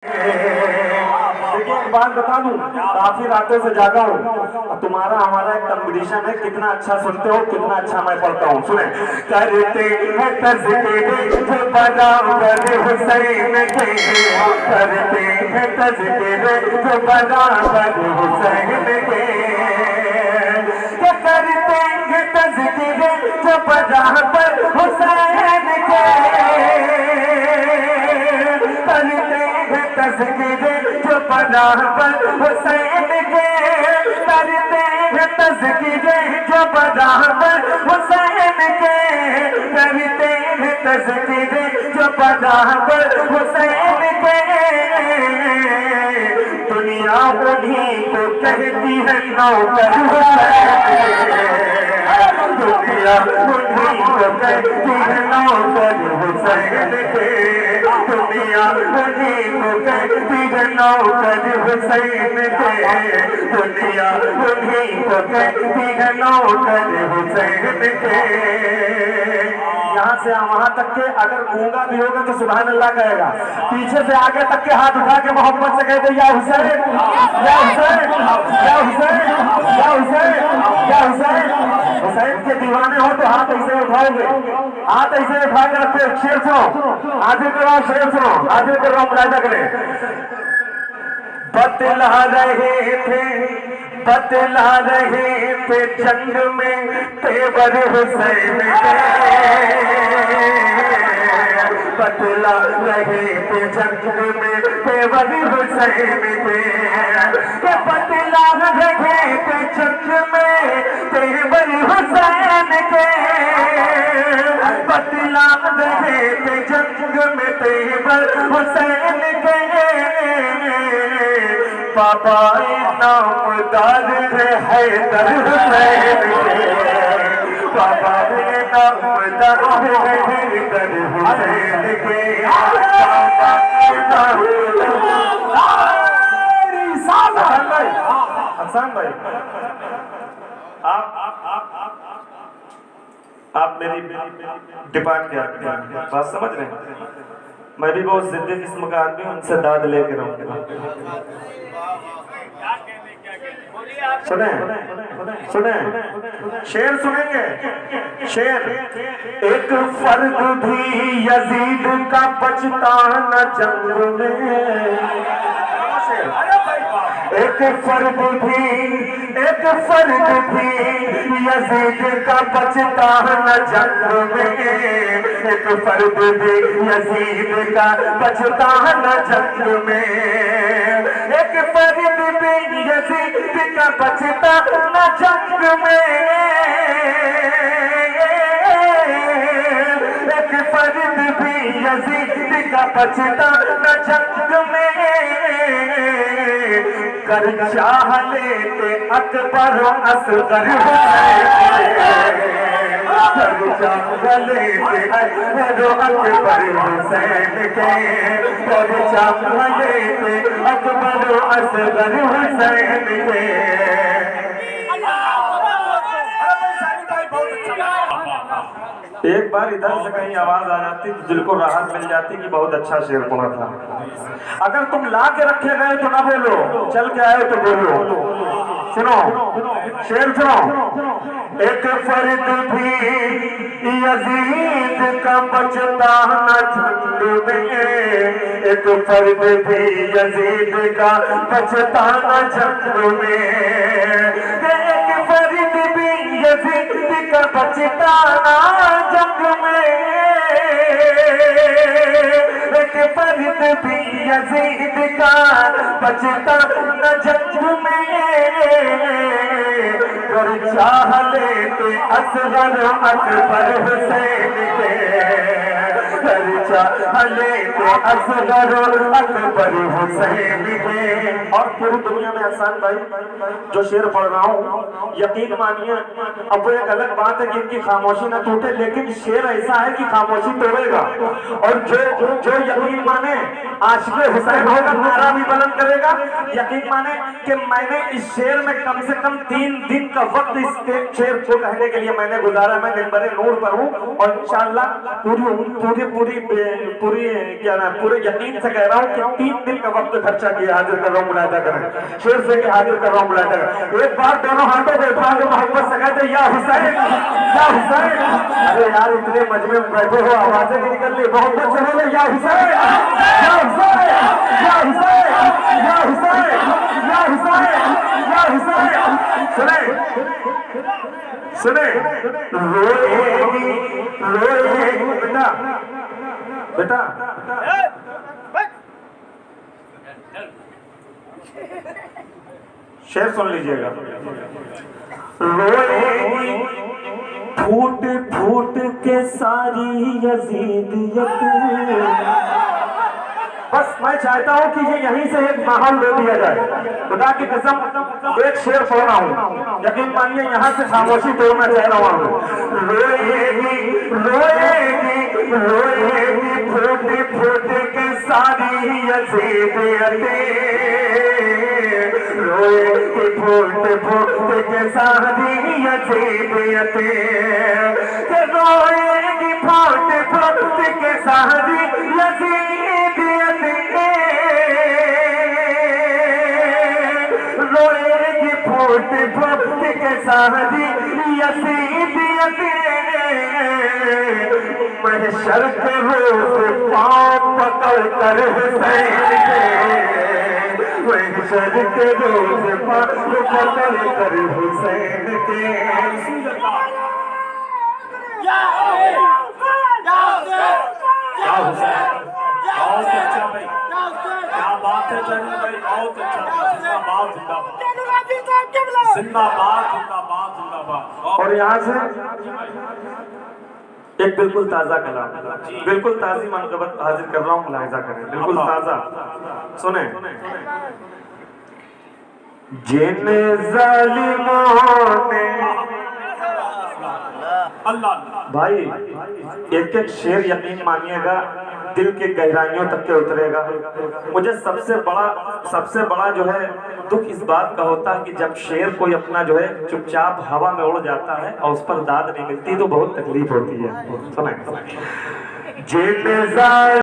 देखिए एक बात बता दूं, काफी रातों से जागा हूँ। तुम्हारा हमारा एक कंपटीशन है, कितना अच्छा सुनते हो, कितना अच्छा मैं पढ़ता हूँ। सुने। करते हैं तज़किरे जो बराबर हुसैन के, करते हैं तज़किरे जो बराबर हुसैन के, करते हैं तज़किरे जो बराबर हुसैन के, तज़किरे जो बराबर हुसैन के, करते हैं तज़किरे जो बराबर हुसैन के, करते हैं तज़किरे जो बराबर हुसैन के। दुनिया उन्हीं को कहती है नौकर हुसैन, दुनिया उन्हीं को कहती है नौकर हुसैन के, दुनिया उन्हीं को कहती है नौकर हुसैन के, दुनिया उन्हीं को कहती है नौकर हुसैन के। यहाँ से वहां तक के अगर गूंगा भी होगा तो सुभान अल्लाह कहेगा, पीछे से आगे तक के हाथ उठा के मोहब्बत से कहते या हुसैन, या हुसैन, या हुसैन, या हुसैन, या हुसैन। हुसैन के दीवाने हो तो हाथ ऐसे उठाओगे, हाथ ऐसे उठा के रखते। शेर सुनो, आगे करो, शेर सुनो, आगे करो, मुलाजा करें। बतला रहे थे, बतला रहे थे जंग में तेवर हुसैन के, बतला रहे थे जंग में तेवर हुसैन के, बतला रहे थे जंग में तेवर हुसैन के, बतला रहे थे जंग में तेवर हुसैन के। बाबा नामदार है हैदर हुसैन के, बाबा नामदार है हैदर हुसैन के, बाबा हसन भाई, आप मेरी डिमांड क्या बात समझ रहे हैं? मैं भी बहुत जिद्दी किस्म का आदमी हूँ, उनसे दाद लेके रहूंगा। सुने सुने, शेर सुनेंगे, शेर। एक फर्द भी यजीद का बचता न जंग में, एक फर्द भी, एक फर्द भी यजीद का बचता न जंग में, एक फर्द भी यजीद का बचता न जंग में, एक फर्द भी यजीद का बचता न जंग में, एक फर्द भी यजीद का बचता न जंग में। कर चाह लेते अकबर असगर हुसैन, कर चाह लेते अकबर हुसैन के, कर चाह लेते अकबर असगर हुसैन के। एक बार इधर से कहीं आवाज आ जाती तो दिल को राहत मिल जाती कि बहुत अच्छा शेर पढ़ा था। अगर तुम ला के रखे गए तो ना बोलो, चल के आए तो बोलो। सुनो शेर सुनो। एक फर्द भी यजीद का बचता न जंग में, एक फर्द भी यजीद का बचता न जंग में, एक फर्द भी यजीद का बचता न जंग में, एक फर्द भी यजीद का बचता न जंग में। कर चाह लेते असगर अकबर हुसैन के, कर चाह लेते असगर अकबर हुसैन के। और पूरी दुनिया में एहसान भाई जो शेर पढ़ रहा हूँ, यकीन मानिए अब वो एक अलग बात है कि इनकी खामोशी ना टूटे, लेकिन शेर ऐसा है कि खामोशी तोड़ेगा। और जो जो यकीन माने आशिक़े हुसैन होगा, नारा भी बुलंद करेगा। यकीन माने कि मैंने इस शेर में कम से कम 3 दिन का वक्त इस शेर को कहने के लिए मैंने गुजारा। मैं मिंबर नूर पर हूँ और इंशाअल्लाह पूरी पूरे यकीन से कह रहा हूँ कि 3 दिन का वक्त खर्चा किया हाजिर कर रहा हूँ मुलाहिदा करें शेर से कि हाजिर कर रहा हूँ मुलाहिदा करें एक बार दोनों हाथों पे उठा के मोहब्बत से कहते या हुसैन या हुसैन। अरे यार इतने मजमे में बैठे हो आवाजें नहीं निकल रही मोहब्बत से बोले या हुसैन या हुसैन या हुसैन या हुसैन या हुसैन या हुसैन। सुने सुने रोएगी रोएगी बेटा बेटा शेर सुन लीजिएगा। रोएगी फूट फूट के सारी यजीदियत। बस मैं चाहता हूं कि ये यहीं से एक माहौल दे दिया जाए। खुदा की कसम एक शेर पढ़ रहा हूं यकीन मानिए यहां से खामोशी तोड़ना चाह रहा हूं। रोएगी रोएगी रोएगी फूट फूट के सारी यजीदियतें। रोएगी फूट फूट के सारी यजीदियतें। रोएगी फूट फूट के सारी यजीदियतें। रोएगी फूट फूट के सारी यजीदियतें। महशर के रोज पाँव पकड़ कर हुसैन के। महशर के रोज पाँव पकड़ कर हुसैन के। बहुत अच्छा भाई क्या बात है जरूर भाई बहुत अच्छा जिंदाबाद जिंदाबाद जिंदाबाद जिंदाबाद जिंदाबाद। और यहाँ से एक बिल्कुल ताजा कलाम बिल्कुल ताजी मनकबत हाजिर कर रहा हूँ मुलाहिजा करें बिल्कुल ताजा सुने। जिन जालिमों ने भाई एक एक शेर यकीन मानिएगा दिल के गहराइयों तक के उतरेगा। मुझे सबसे बड़ा जो है दुख इस बात का होता है कि जब शेर कोई अपना जो है चुपचाप हवा में उड़ जाता है और उस पर दाद नहीं मिलती तो बहुत तकलीफ होती है। सुनाए